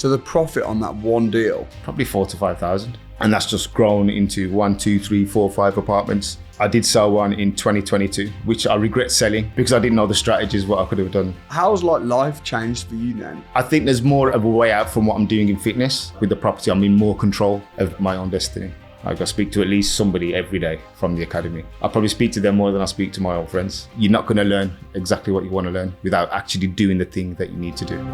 So the profit on that one deal? Probably 4,000 to 5,000. And that's just grown into 1, 2, 3, 4, 5 apartments. I did sell one in 2022, which I regret selling because I didn't know the strategies, what I could have done. How's like life changed for you then? I think there's more of a way out from what I'm doing in fitness. With the property, I'm in more control of my own destiny. Like I speak to at least somebody every day from the academy. I probably speak to them more than I speak to my old friends. You're not going to learn exactly what you want to learn without actually doing the thing that you need to do.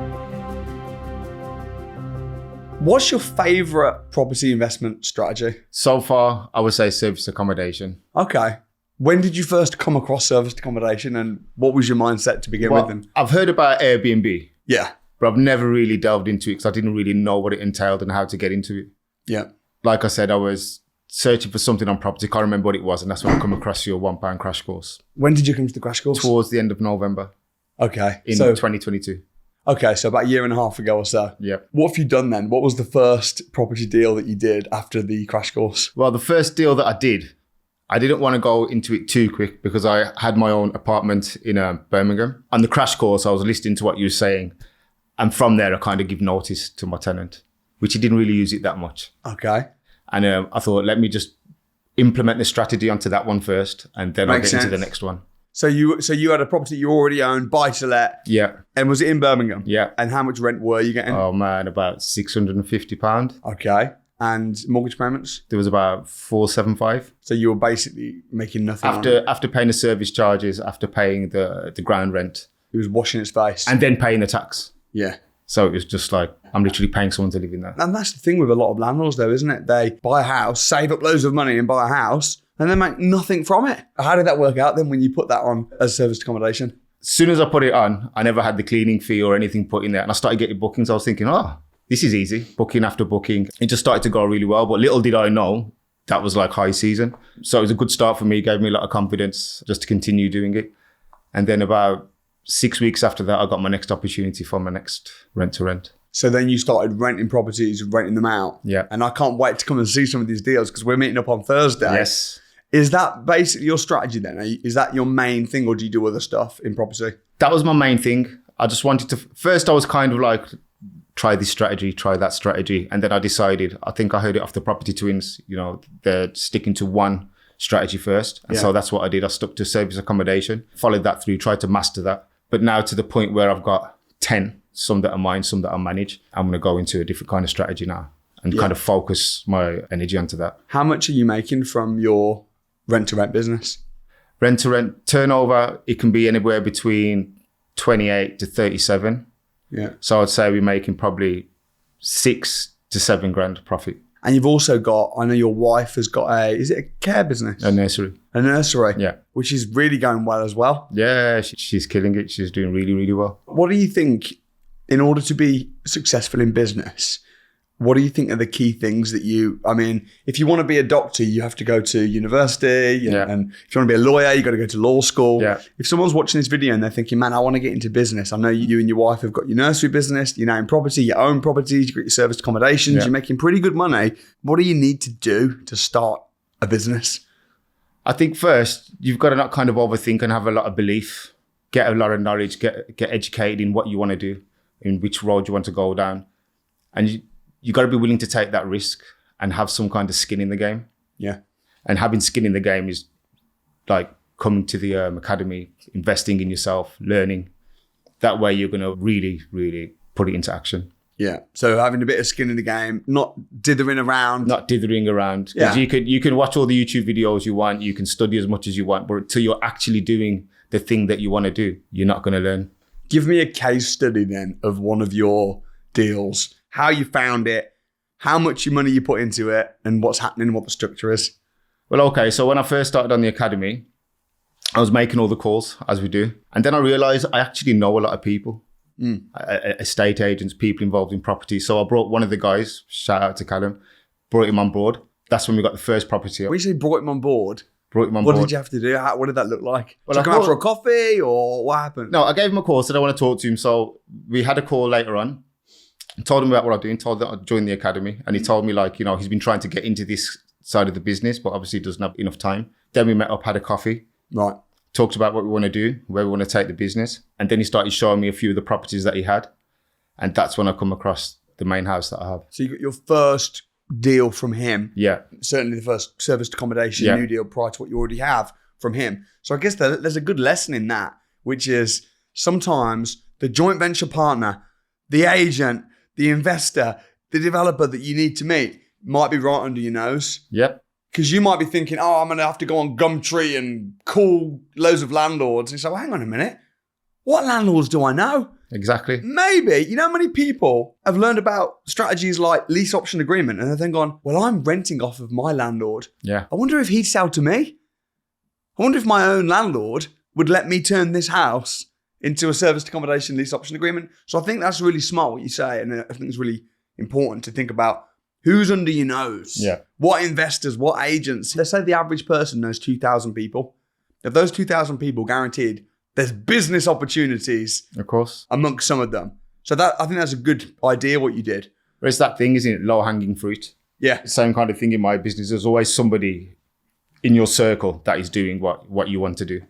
What's your favourite property investment strategy? So far, I would say service accommodation. Okay. When did you first come across serviced accommodation and what was your mindset to begin with? Then? I've heard about Airbnb. Yeah. But I've never really delved into it because I didn't really know what it entailed and how to get into it. Yeah. Like I said, I was searching for something on property. Can't remember what it was. And that's when I come across your £1 crash course. When did you come to the crash course? Towards the end of November. Okay. In 2022. Okay, so about a year and a half ago or so. Yeah. What have you done then? What was the first property deal that you did after the crash course? Well, the first deal that I didn't want to go into it too quick because I had my own apartment in Birmingham. On the crash course, I was listening to what you were saying. And from there, I kind of give notice to my tenant, which he didn't really use it that much. Okay. And I thought, let me just implement the strategy onto that one first, and then I'll get into the next one. So you had a property you already owned, buy to let. Yeah. And was it in Birmingham? Yeah. And how much rent were you getting? Oh man, about £650. Okay. And mortgage payments? There was about 475. So you were basically making nothing after paying the service charges, after paying the ground rent. It was washing its face. And then paying the tax. Yeah. So it was just like, I'm literally paying someone to live in there. And that's the thing with a lot of landlords though, isn't it? They buy a house, save up loads of money and buy a house, and then make nothing from it. How did that work out then when you put that on as serviced accommodation? As soon as I put it on, I never had the cleaning fee or anything put in there. And I started getting bookings. I was thinking, oh, this is easy. Booking after booking. It just started to go really well. But little did I know, that was like high season. So it was a good start for me. It gave me a lot of confidence just to continue doing it. And then about 6 weeks after that, I got my next opportunity for my next rent to rent. So then you started renting properties, renting them out. Yeah. And I can't wait to come and see some of these deals because we're meeting up on Thursday. Yes. Is that basically your strategy then? Is that your main thing or do you do other stuff in property? That was my main thing. I just wanted to, first I was kind of like, try this strategy, try that strategy. And then I decided, I think I heard it off the property twins, they're sticking to one strategy first. And so that's what I did. I stuck to service accommodation, followed that through, tried to master that. But now to the point where I've got 10, some that are mine, some that I manage, I'm going to go into a different kind of strategy now and kind of focus my energy onto that. How much are you making from your rent-to-rent business? Rent-to-rent turnover, it can be anywhere between 28 to 37. Yeah. So I'd say we're making probably 6 to 7 grand profit. And you've also got, I know your wife has got is it a care business? A nursery. A nursery? Yeah. Which is really going well as well. Yeah, she's killing it. She's doing really, really well. What do you think, in order to be successful in business, what do you think are the key things that if you want to be a doctor, you have to go to university. And if you want to be a lawyer, you got to go to law school. Yeah. If someone's watching this video and they're thinking, man, I want to get into business. I know you and your wife have got your nursery business, you're now in property, you own properties, you've got your serviced accommodations, you're making pretty good money. What do you need to do to start a business? I think first, you've got to not kind of overthink and have a lot of belief, get a lot of knowledge, get educated in what you want to do, in which road you want to go down. And you got to be willing to take that risk and have some kind of skin in the game. Yeah. And having skin in the game is like coming to the academy, investing in yourself, learning. That way you're going to really, really put it into action. Yeah. So having a bit of skin in the game, not dithering around. Not dithering around. Because you can watch all the YouTube videos you want, you can study as much as you want, but until you're actually doing the thing that you want to do, you're not going to learn. Give me a case study then of one of your deals. How you found it, how much money you put into it, and what's happening and what the structure is. Well, okay. So when I first started on the academy, I was making all the calls as we do. And then I realized I actually know a lot of people, estate agents, people involved in property. So I brought one of the guys, shout out to Callum, brought him on board. That's when we got the first property up. When you say brought him on board, Brought him on board. What did you have to do? What did that look like? Well, did you come out for a coffee or what happened? No, I gave him a call, said I want to talk to him. So we had a call later on. Told him about what I'm doing, told that I joined the academy. And he told me he's been trying to get into this side of the business, but obviously doesn't have enough time. Then we met up, had a coffee. Right. Talked about what we want to do, where we want to take the business. And then he started showing me a few of the properties that he had. And that's when I come across the main house that I have. So you got your first deal from him. Yeah. Certainly the first service accommodation new deal prior to what you already have from him. So I guess there's a good lesson in that, which is sometimes the joint venture partner, the agent, the investor, the developer that you need to meet might be right under your nose. Yep. Because you might be thinking, oh, I'm going to have to go on Gumtree and call loads of landlords. And you say, well, hang on a minute. What landlords do I know? Exactly. Maybe. You know how many people have learned about strategies like lease option agreement and have then gone, well, I'm renting off of my landlord. Yeah. I wonder if he'd sell to me. I wonder if my own landlord would let me turn this house into a serviced accommodation lease option agreement. So I think that's really smart what you say. And I think it's really important to think about who's under your nose. Yeah. What investors, what agents. Let's say the average person knows 2,000 people. If those 2,000 people guaranteed, there's business opportunities, of course, amongst some of them. So I think that's a good idea what you did. But it's that thing, isn't it? Low hanging fruit. Yeah. Same kind of thing in my business. There's always somebody in your circle that is doing what you want to do.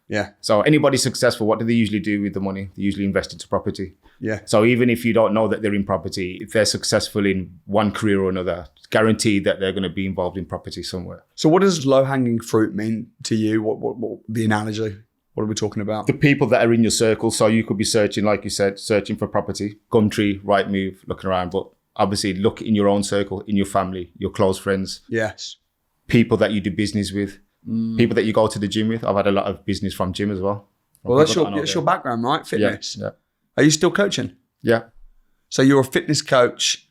Yeah. So anybody successful, what do they usually do with the money? They usually invest into property. Yeah. So even if you don't know that they're in property, if they're successful in one career or another, it's guaranteed that they're going to be involved in property somewhere. So what does low hanging fruit mean to you? What the analogy? What are we talking about? The people that are in your circle. So you could be searching, like you said, searching for property, Gumtree, Rightmove, looking around. But obviously look in your own circle, in your family, your close friends. Yes. People that you do business with, people that you go to the gym with. I've had a lot of business from gym as well. Well, that's your background, right? Fitness. Yeah. Are you still coaching? Yeah. So you're a fitness coach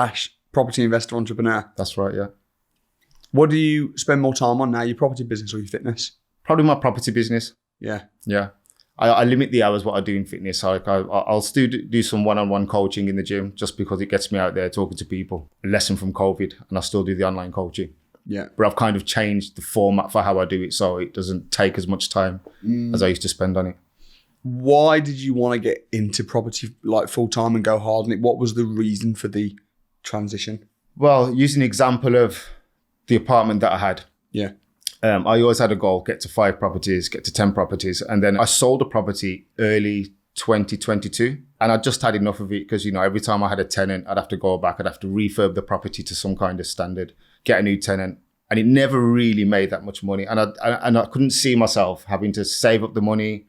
/ property investor entrepreneur. That's right, yeah. What do you spend more time on now, your property business or your fitness? Probably my property business. Yeah. Yeah. I limit the hours what I do in fitness. I'll still do some one-on-one coaching in the gym just because it gets me out there talking to people. A lesson from COVID, and I still do the online coaching. Yeah. But I've kind of changed the format for how I do it so it doesn't take as much time as I used to spend on it. Why did you want to get into property like full time and go hard on it? What was the reason for the transition? Well, using the example of the apartment that I had. Yeah. I always had a goal, get to 5 properties, get to 10 properties. And then I sold a property early 2022 and I just had enough of it because, every time I had a tenant, I'd have to go back, I'd have to refurb the property to some kind of standard, get a new tenant. And it never really made that much money. And I couldn't see myself having to save up the money,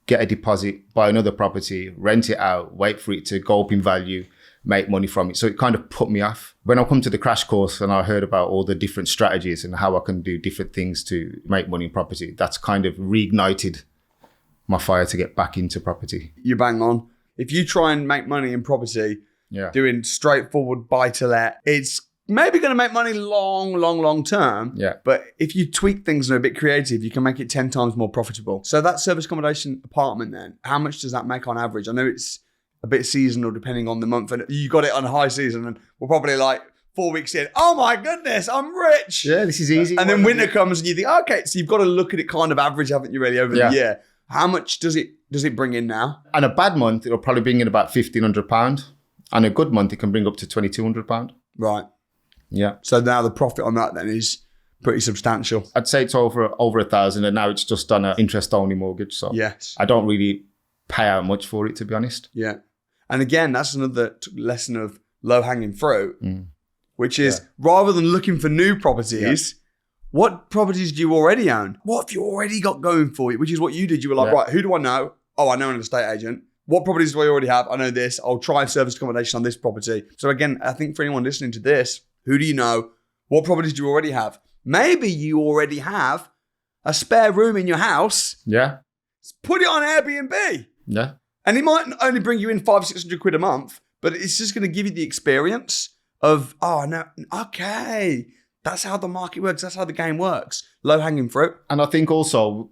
get a deposit, buy another property, rent it out, wait for it to go up in value, make money from it. So it kind of put me off. When I come to the crash course and I heard about all the different strategies and how I can do different things to make money in property, that's kind of reignited my fire to get back into property. You bang on. If you try and make money in property, doing straightforward buy to let, it's maybe going to make money long term. Yeah. But if you tweak things and are a bit creative, you can make it 10 times more profitable. So that service accommodation apartment then, how much does that make on average? I know it's a bit seasonal depending on the month, and you got it on high season and we're probably like 4 weeks in. Oh my goodness, I'm rich. Yeah, this is easy. And then winter comes and you think, okay, so you've got to look at it kind of average, haven't you, really, over the year? How much does it bring in now? On a bad month, it'll probably bring in about £1,500. On a good month, it can bring up to £2,200. Right. Yeah. So now the profit on that then is pretty substantial. I'd say it's over 1,000, and now it's just on an interest-only mortgage. So yes, I don't really pay out much for it, to be honest. Yeah. And again, that's another lesson of low-hanging fruit, which is rather than looking for new properties, what properties do you already own? What have you already got going for you? Which is what you did. You were like, right, who do I know? Oh, I know an estate agent. What properties do I already have? I know this. I'll try service accommodation on this property. So again, I think for anyone listening to this, who do you know? What properties do you already have? Maybe you already have a spare room in your house. Yeah. Put it on Airbnb. Yeah. And it might only bring you in 500-600 quid a month, but it's just going to give you the experience of, oh, no, okay, that's how the market works. That's how the game works. Low-hanging fruit. And I think also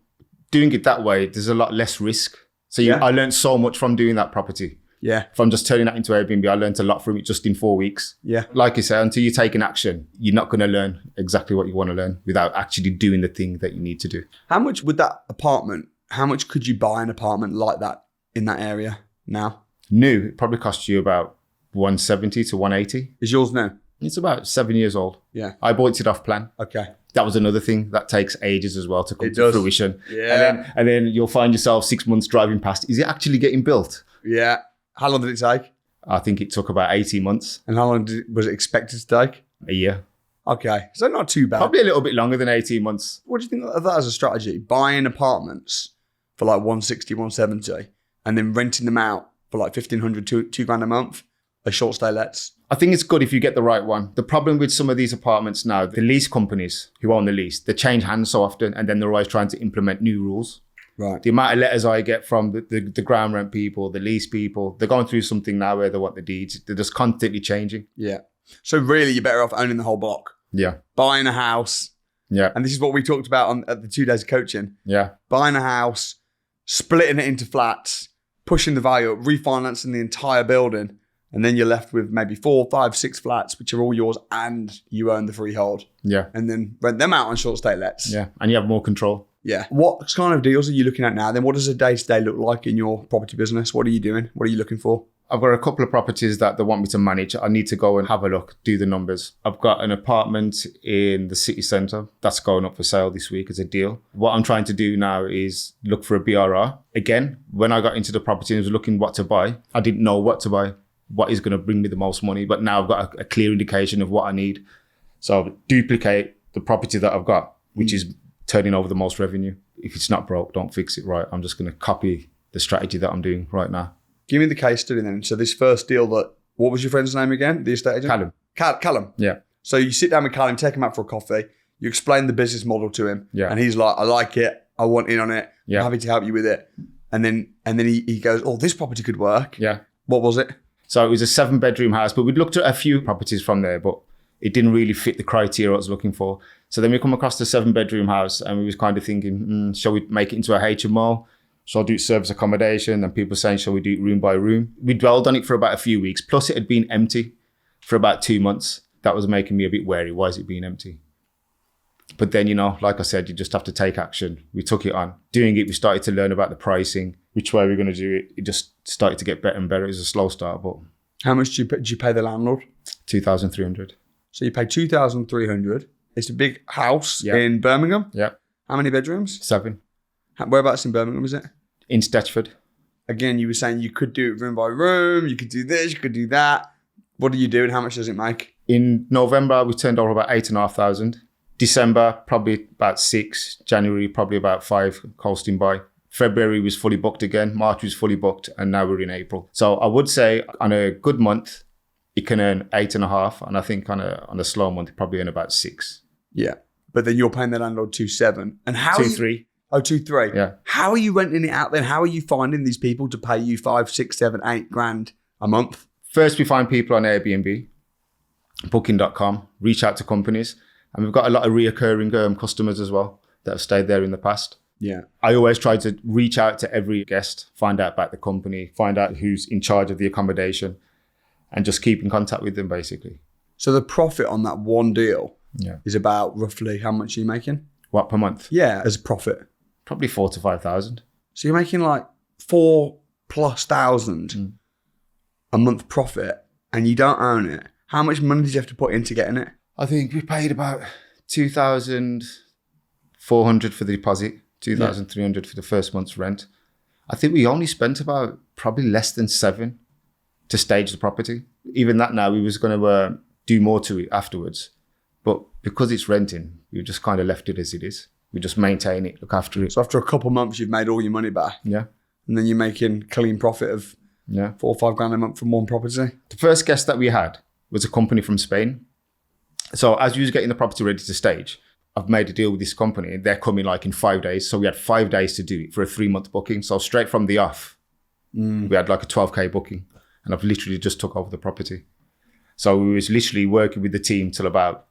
doing it that way, there's a lot less risk. So I learned so much from doing that property. Yeah. From just turning that into Airbnb, I learned a lot from it just in 4 weeks. Yeah. Like you say, until you take an action, you're not going to learn exactly what you want to learn without actually doing the thing that you need to do. How much would that apartment, how much could you buy an apartment like that in that area now? New, it probably cost you about 170 to 180. Is yours new? It's about 7 years old. Yeah. I bought it off plan. Okay. That was another thing that takes ages as well to come to fruition. Yeah. And then you'll find yourself 6 months driving past. Is it actually getting built? Yeah. How long did it take? I think it took about 18 months. And how long was it expected to take? A year. Okay, so not too bad. Probably a little bit longer than 18 months. What do you think of that as a strategy? Buying apartments for like 160, 170 and then renting them out for like 1,500, two grand a month as short stay lets? I think it's good if you get the right one. The problem with some of these apartments now, the lease companies who own the lease, they change hands so often and then they're always trying to implement new rules. Right. The amount of letters I get from the ground rent people, the lease people, they're going through something now where they want the deeds. They're just constantly changing. Yeah. So really, you're better off owning the whole block. Yeah. Buying a house. Yeah. And this is what we talked about at the 2 days of coaching. Yeah. Buying a house, splitting it into flats, pushing the value up, refinancing the entire building. And then you're left with maybe 4, 5, 6 flats, which are all yours and you own the freehold. Yeah. And then rent them out on short stay lets. Yeah. And you have more control. Yeah. What kind of deals are you looking at now? Then what does a day-to-day look like in your property business? What are you doing? What are you looking for? I've got a couple of properties that they want me to manage. I need to go and have a look, do the numbers. I've got an apartment in the city centre that's going up for sale this week as a deal. What I'm trying to do now is look for a BRR. Again, when I got into the property and was looking what to buy, I didn't know what to buy, what is going to bring me the most money. But now I've got a clear indication of what I need. So I'll duplicate the property that I've got, which is turning over the most revenue. If it's not broke, don't fix it right. I'm just going to copy the strategy that I'm doing right now. Give me the case study then. So this first deal what was your friend's name again? The estate agent? Callum. Yeah. So you sit down with Callum, take him out for a coffee. You explain the business model to him. Yeah. And he's like, I like it. I want in on it. Yeah. I'm happy to help you with it. And then he goes, oh, this property could work. Yeah. What was it? So it was a 7-bedroom house, but we'd looked at a few properties from there, but it didn't really fit the criteria I was looking for. So then we come across the 7-bedroom house and we was kind of thinking, shall we make it into a HMO? Shall I do service accommodation? And people saying, shall we do it room by room? We dwelled on it for about a few weeks. Plus it had been empty for about 2 months. That was making me a bit wary. Why is it being empty? But then, like I said, you just have to take action. We took it on. Doing it, we started to learn about the pricing, which way we're going to do it. It just started to get better and better. It was a slow start, but... How much did you pay the landlord? 2,300. So you paid 2,300. It's a big house in Birmingham. Yeah. How many bedrooms? 7. Whereabouts in Birmingham is it? In Stetchford. Again, you were saying you could do it room by room. You could do this, you could do that. What do you do and how much does it make? In November, we turned over about 8,500. December, probably about 6. January, probably about 5, coasting by. February was fully booked again. March was fully booked. And now we're in April. So I would say on a good month, you can earn 8.5. And I think on a slow month, you probably earn about 6. Yeah. But then you're paying the landlord 2.7. And how 2.3. Oh, 2.3. Yeah. How are you renting it out then? How are you finding these people to pay you 5, 6, 7, 8 grand a month? First, we find people on Airbnb, booking.com, reach out to companies. And we've got a lot of reoccurring customers as well that have stayed there in the past. Yeah. I always try to reach out to every guest, find out about the company, find out who's in charge of the accommodation, and just keep in contact with them, basically. So the profit on that one deal Yeah. is about roughly how much are you making? What, per month? Yeah, as a profit. Probably 4,000 to 5,000. So you're making like 4,000+ a month profit and you don't own it. How much money did you have to put into getting it? I think we paid about 2,400 for the deposit, 2,300 for the first month's rent. I think we only spent about probably less than 7 to stage the property. Even that now, we was going to do more to it afterwards. But because it's renting, we just kind of left it as it is. We just maintain it, look after it. So after a couple of months, you've made all your money back. Yeah. And then you're making clean profit of 4 or 5 grand a month from one property. The first guest that we had was a company from Spain. So as we was getting the property ready to stage, I've made a deal with this company. They're coming like in 5 days. So we had 5 days to do it for a 3-month booking. So straight from the off, we had like a 12K booking. And I've literally just took over the property. So we was literally working with the team till about,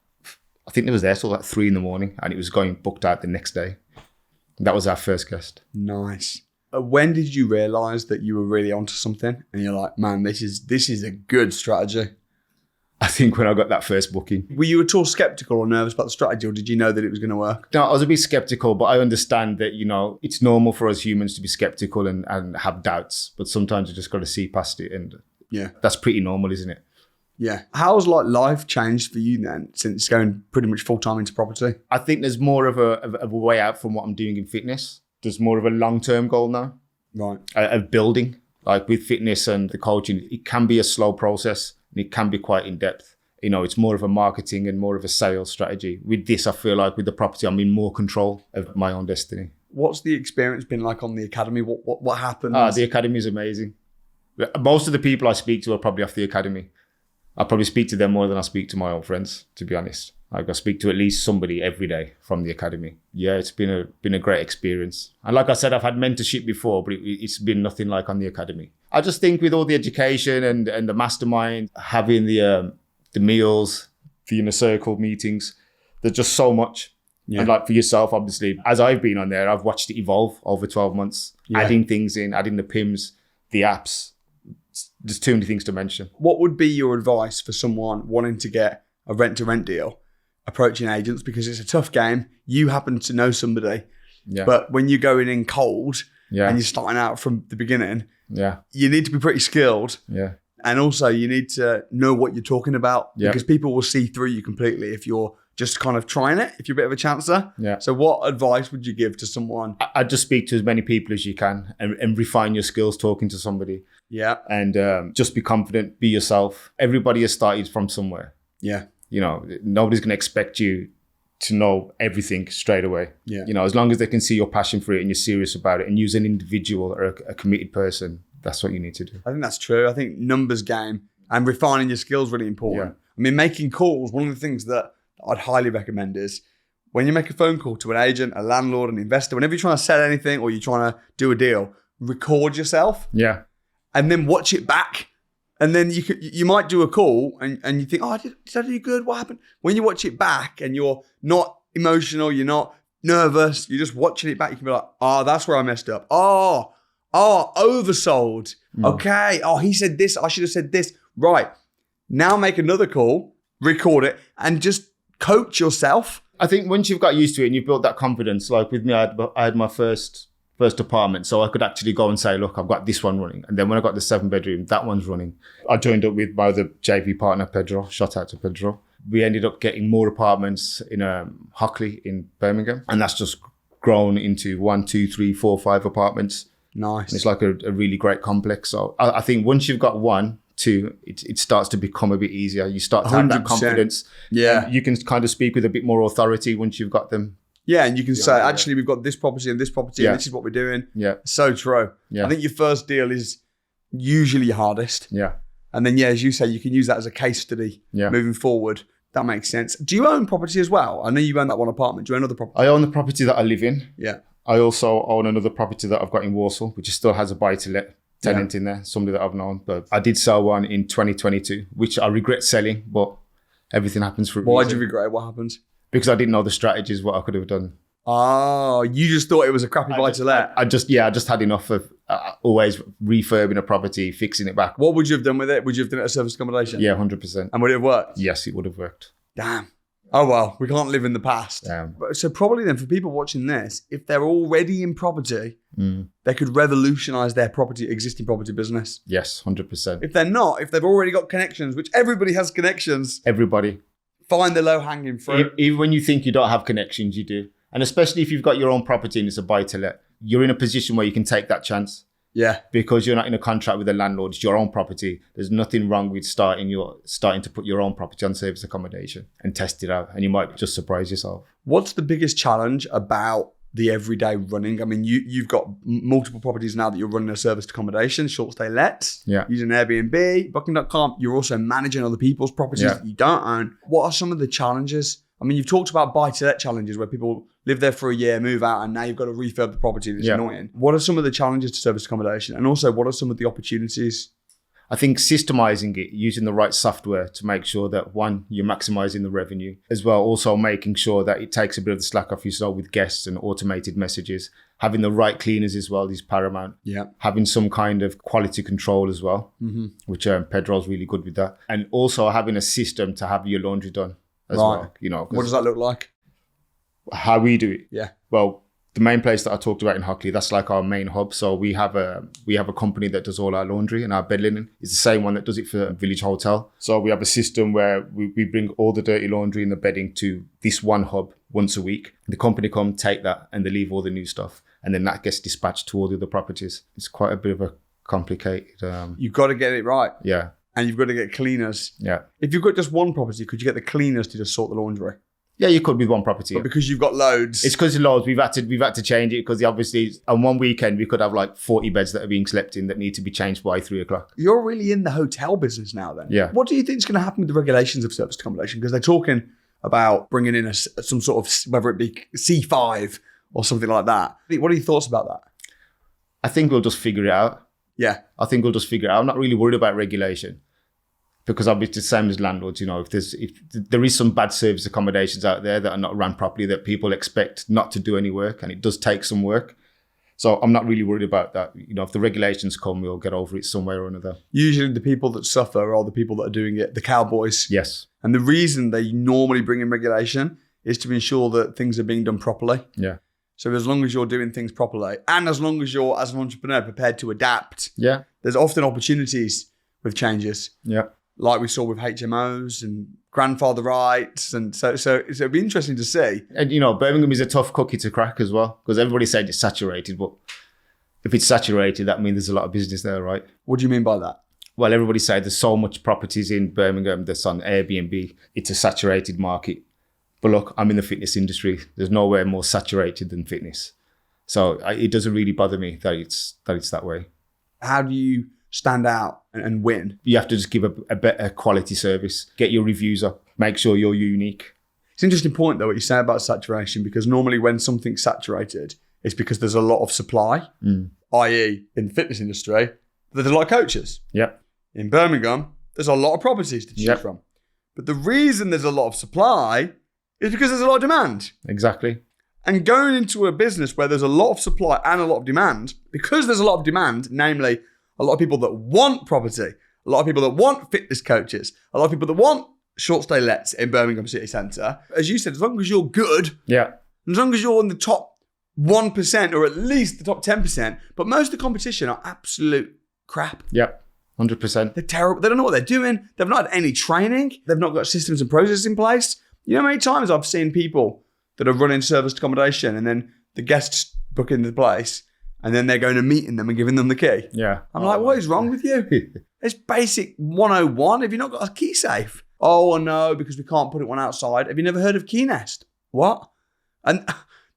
I think it was there till like 3 a.m. and it was going booked out the next day. That was our first guest. Nice. When did you realise that you were really onto something? And you're like, man, this is a good strategy. I think when I got that first booking. Were you at all sceptical or nervous about the strategy, or did you know that it was going to work? No, I was a bit skeptical, but I understand that, it's normal for us humans to be skeptical and have doubts, but sometimes you just got to see past it. And that's pretty normal, isn't it? Yeah. How's life changed for you then, since going pretty much full time into property? I think there's more of a way out from what I'm doing in fitness. There's more of a long-term goal now. Right. Of building. Like with fitness and the coaching, it can be a slow process and it can be quite in depth. You know, it's more of a marketing and more of a sales strategy. With this, I feel like with the property, I'm in more control of my own destiny. What's the experience been like on the academy? What happened? The academy is amazing. Most of the people I speak to are probably off the academy. I probably speak to them more than I speak to my own friends, to be honest. Like I speak to at least somebody every day from the academy. Yeah, it's been a great experience. And like I said, I've had mentorship before, but it's been nothing like on the academy. I just think with all the education and the mastermind, having the meals, the inner circle meetings, there's just so much. Yeah. And like for yourself, obviously, as I've been on there, I've watched it evolve over 12 months, adding things in, adding the PIMs, the apps. There's too many things to mention. What would be your advice for someone wanting to get a rent-to-rent deal, approaching agents? Because it's a tough game. You happen to know somebody, but when you're going in cold and you're starting out from the beginning, you need to be pretty skilled. Yeah. And also you need to know what you're talking about because people will see through you completely if you're just kind of trying it, if you're a bit of a chancer. Yeah. So what advice would you give to someone? I'd just speak to as many people as you can and refine your skills talking to somebody. Yeah. And just be confident, be yourself. Everybody has started from somewhere. Yeah. You know, nobody's going to expect you to know everything straight away. Yeah. You know, as long as they can see your passion for it and you're serious about it and use an individual or a committed person, that's what you need to do. I think that's true. I think numbers game and refining your skills really important. Yeah. I mean, making calls, one of the things that I'd highly recommend is when you make a phone call to an agent, a landlord, an investor, whenever you're trying to sell anything or you're trying to do a deal, record yourself. Yeah. And then watch it back. And then you might do a call and you think, oh, did I do good? What happened? When you watch it back and you're not emotional, you're not nervous, you're just watching it back, you can be like, oh, that's where I messed up. Oh, oversold. Okay. Oh, he said this. I should have said this. Right. Now make another call, record it, and just coach yourself. I think once you've got used to it and you've built that confidence, like with me, I had my first apartment, so I could actually go and say, look, I've got this one running. And then when I got the 7-bedroom, that one's running. I joined up with my other JV partner, Pedro. Shout out to Pedro. We ended up getting more apartments in Hockley in Birmingham. And that's just grown into 1, 2, 3, 4, 5 apartments. Nice. And it's like a really great complex. So I think once you've got 1, 2, it starts to become a bit easier. You start to have that confidence. Yeah. You can kind of speak with a bit more authority once you've got them. Yeah, and you can say, actually, we've got this property and this property, and this is what we're doing. Yeah. So true. Yeah. I think your first deal is usually your hardest. Yeah. And then, as you say, you can use that as a case study moving forward. That makes sense. Do you own property as well? I know you own that one apartment. Do you own other property? I own the property that I live in. Yeah. I also own another property that I've got in Warsaw, which still has a buy-to-let tenant in there, somebody that I've known. But I did sell one in 2022, which I regret selling, but everything happens for a reason. Why do you regret it? What happened? Because I didn't know the strategies, what I could have done. Oh, you just thought it was a crappy buy-to-let? I just had enough of always refurbing a property, fixing it back. What would you have done with it? Would you have done it as service accommodation? Yeah, 100%. And would it have worked? Yes, it would have worked. Damn. Oh, well, we can't live in the past. Damn. So probably then for people watching this, if they're already in property, they could revolutionize their existing property business. Yes, 100%. If they're not, if they've already got connections, which everybody has connections. Everybody. Find the low-hanging fruit. Even when you think you don't have connections, you do. And especially if you've got your own property and it's a buy-to-let, you're in a position where you can take that chance. Yeah. Because you're not in a contract with a landlord. It's your own property. There's nothing wrong with starting to put your own property on service accommodation and test it out. And you might just surprise yourself. What's the biggest challenge about the everyday running? I mean, you've got multiple properties now that you're running a serviced accommodation, short stay lets, using Airbnb, Booking.com. You're also managing other people's properties that you don't own. What are some of the challenges? I mean, you've talked about buy-to-let challenges where people live there for a year, move out, and now you've got to refurb the property. That's annoying. What are some of the challenges to service accommodation? And also, what are some of the opportunities? I think systemizing it, using the right software to make sure that, one, you're maximizing the revenue, as well also making sure that it takes a bit of the slack off yourself with guests and automated messages. Having the right cleaners as well is paramount. Yeah. Having some kind of quality control as well, which Pedro's really good with that. And also having a system to have your laundry done as well. You know, what does that look like? How we do it? Yeah. Well, the main place that I talked about in Hockley, that's like our main hub. So we have a company that does all our laundry and our bed linen. It's the same one that does it for Village Hotel. So we have a system where we bring all the dirty laundry and the bedding to this one hub once a week. The company come take that and they leave all the new stuff. And then that gets dispatched to all the other properties. It's quite a bit of a complicated. You've got to get it right. Yeah. And you've got to get cleaners. Yeah. If you've got just one property, could you get the cleaners to just sort the laundry? Yeah, you could with one property. But because you've got loads. It's because of loads. We've had to change it because obviously on one weekend we could have like 40 beds that are being slept in that need to be changed by 3:00. You're really in the hotel business now then. Yeah. What do you think is going to happen with the regulations of service accommodation? Because they're talking about bringing in some sort of, whether it be C5 or something like that. What are your thoughts about that? I think we'll just figure it out. Yeah. I think we'll just figure it out. I'm not really worried about regulation. Because obviously the same as landlords, if there is some bad service accommodations out there that are not run properly, that people expect not to do any work, and it does take some work. So I'm not really worried about that. If the regulations come, we'll get over it some way or another. Usually the people that suffer are the people that are doing it, the cowboys. Yes. And the reason they normally bring in regulation is to ensure that things are being done properly. Yeah. So as long as you're doing things properly, and as long as you're, as an entrepreneur, prepared to adapt, yeah, there's often opportunities with changes. Yeah. Like we saw with HMOs and grandfather rights. And so it'd be interesting to see. And, Birmingham is a tough cookie to crack as well, because everybody said it's saturated. But if it's saturated, that means there's a lot of business there, right? What do you mean by that? Well, everybody said there's so much properties in Birmingham that's on Airbnb. It's a saturated market. But look, I'm in the fitness industry. There's nowhere more saturated than fitness. So it doesn't really bother me that it's that way. How do you stand out and win? You have to just give a better quality service, get your reviews up, make sure you're unique. It's an interesting point though, what you say about saturation, because normally when something's saturated, it's because there's a lot of supply, i.e. in the fitness industry, there's a lot of coaches. Yep. In Birmingham, there's a lot of properties to choose from. But the reason there's a lot of supply is because there's a lot of demand. Exactly. And going into a business where there's a lot of supply and a lot of demand, because there's a lot of demand, namely a lot of people that want property, a lot of people that want fitness coaches, a lot of people that want short stay lets in Birmingham city centre. As you said, as long as you're good, as long as you're in the top 1% or at least the top 10%, but most of the competition are absolute crap. Yep, 100%. They're terrible. They don't know what they're doing. They've not had any training. They've not got systems and processes in place. You know how many times I've seen people that are running serviced accommodation and then the guests book in the place and then they're going to meeting them and giving them the key. Yeah. I'm like, what is wrong with you? It's basic 101. Have you not got a key safe? Oh, no, because we can't put it one outside. Have you never heard of Key Nest? What? And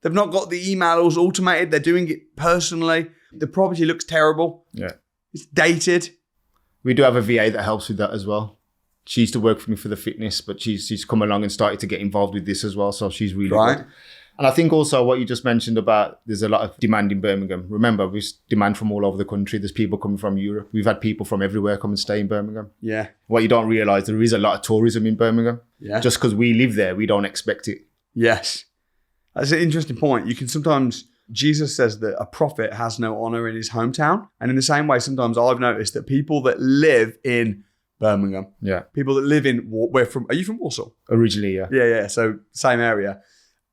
they've not got the emails automated. They're doing it personally. The property looks terrible. Yeah. It's dated. We do have a VA that helps with that as well. She used to work for me for the fitness, but she's come along and started to get involved with this as well. So she's really good. And I think also what you just mentioned about there's a lot of demand in Birmingham. Remember, there's demand from all over the country. There's people coming from Europe. We've had people from everywhere come and stay in Birmingham. Yeah. What you don't realise, there is a lot of tourism in Birmingham. Yeah. Just because we live there, we don't expect it. Yes. That's an interesting point. You can sometimes, Jesus says that a prophet has no honour in his hometown. And in the same way, sometimes I've noticed that people that live in Birmingham, people that live in, are you from Warsaw? Originally, yeah. Yeah. So same area.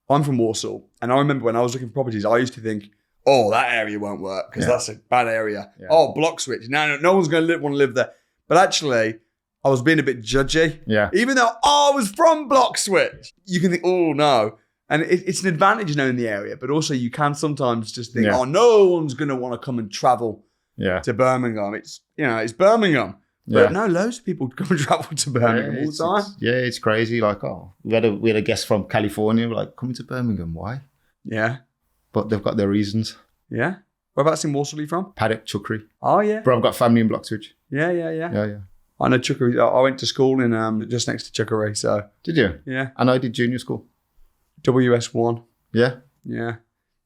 I'm from Warsaw. And I remember when I was looking for properties, I used to think, oh, that area won't work because that's a bad area. Yeah. Oh, block switch. No one's going to want to live there. But actually, I was being a bit judgy. Yeah. Even though I was from block switch, you can think, oh, no. And it's an advantage knowing the area, but also you can sometimes just think, oh, no one's going to want to come and travel to Birmingham. It's Birmingham. But no, loads of people come and travel to Birmingham all the time. It's crazy. Like, we had a guest from California, like, coming to Birmingham, why? Yeah. But they've got their reasons. Yeah. Whereabouts in Warsaw are you from? Paddock, Chuckery. Oh, yeah. But I've got family in Bloxwich. Yeah. Yeah. I know Chuckery. I went to school in just next to Chuckery, so. Did you? Yeah. And I did junior school. WS1. Yeah. Yeah.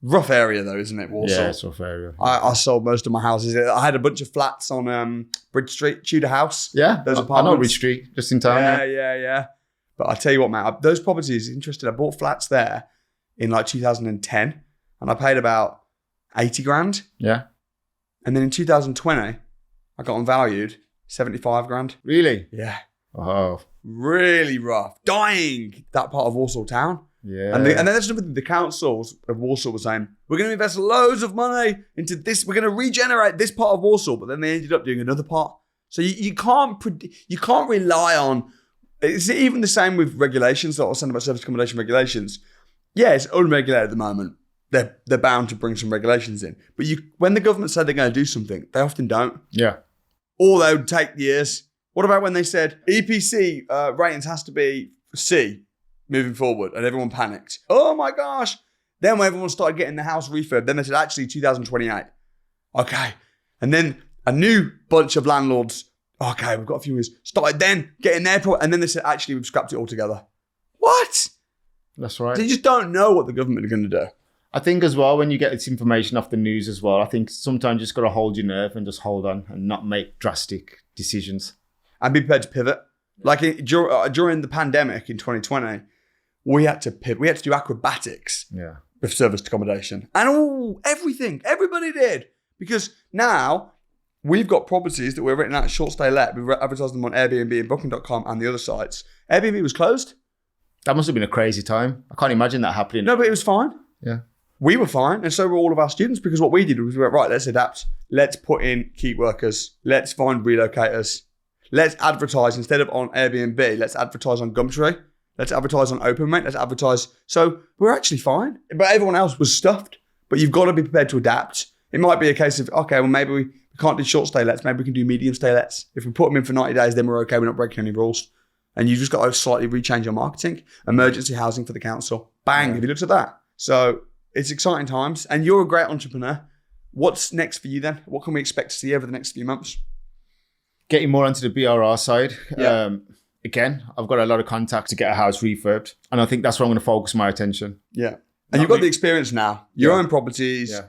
Rough area though, isn't it, Warsaw? Yeah, it's a rough area. I sold most of my houses. I had a bunch of flats on Bridge Street, Tudor House. Yeah, those apartments. I know Bridge Street, just in town. Yeah. But I tell you what, man, those properties, interesting. I bought flats there in like 2010 and I paid about 80 grand. Yeah. And then in 2020, I got them valued 75 grand. Really? Yeah. Oh. Really rough. Dying, that part of Warsaw town. Yeah. And then there's something the councils of Warsaw were saying, we're going to invest loads of money into this. We're going to regenerate this part of Warsaw. But then they ended up doing another part. So you can't rely on, it's even the same with regulations that I was saying about service accommodation regulations. Yeah, it's unregulated at the moment. they're bound to bring some regulations in. But when the government said they're going to do something, they often don't. Yeah. Or they would take years. What about when they said EPC ratings has to be C moving forward, and everyone panicked? Oh my gosh. Then when everyone started getting the house refurb, then they said actually 2028. Okay. And then a new bunch of landlords, okay, we've got a few years, started then getting their product, and then they said actually we've scrapped it all together. What? That's right. They just don't know what the government are going to do. I think as well, when you get this information off the news as well, I think sometimes you just got to hold your nerve and just hold on and not make drastic decisions. And be prepared to pivot. Like during the pandemic in 2020, we had to pivot. We had to do acrobatics with serviced accommodation. And everything. Everybody did. Because now we've got properties that we're written out short stay let. We've advertised them on Airbnb and Booking.com and the other sites. Airbnb was closed. That must have been a crazy time. I can't imagine that happening. No, but it was fine. Yeah. We were fine, and so were all of our students, because what we did was we went, right, let's adapt. Let's put in key workers. Let's find relocators. Let's advertise instead of on Airbnb. Let's advertise on Gumtree. Let's advertise on OpenMate. Let's advertise. So we're actually fine. But everyone else was stuffed. But you've got to be prepared to adapt. It might be a case of, okay, well, maybe we can't do short stay lets. Maybe we can do medium stay lets. If we put them in for 90 days, then we're okay. We're not breaking any rules. And you've just got to slightly rechange your marketing. Emergency housing for the council. Bang. Have you looked at that? So it's exciting times. And you're a great entrepreneur. What's next for you then? What can we expect to see over the next few months? Getting more onto the BRR side. Yeah. Again, I've got a lot of contacts to get a house refurbed. And I think that's where I'm going to focus my attention. Yeah. And you've got the experience now. Your own properties. Yeah.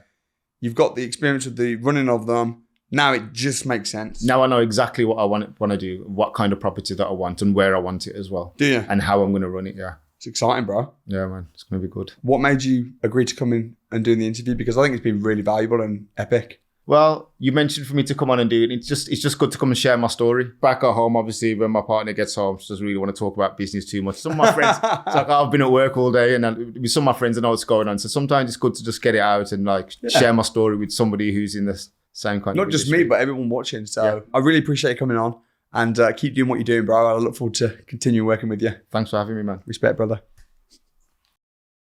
You've got the experience of the running of them. Now it just makes sense. Now I know exactly what I want to do, what kind of property that I want and where I want it as well. Do you? And how I'm going to run it, yeah. It's exciting, bro. Yeah, man. It's going to be good. What made you agree to come in and do the interview? Because I think it's been really valuable and epic. Well, you mentioned for me to come on and do it. It's just good to come and share my story. Back at home, obviously, when my partner gets home, she doesn't really want to talk about business too much. Some of my friends, it's like, I've been at work all day, and with some of my friends, I know what's going on. So sometimes it's good to just get it out and share my story with somebody who's in the same kind of Not just industry. me, but everyone watching. So I really appreciate you coming on, and keep doing what you're doing, bro. I look forward to continue working with you. Thanks for having me, man. Respect, brother.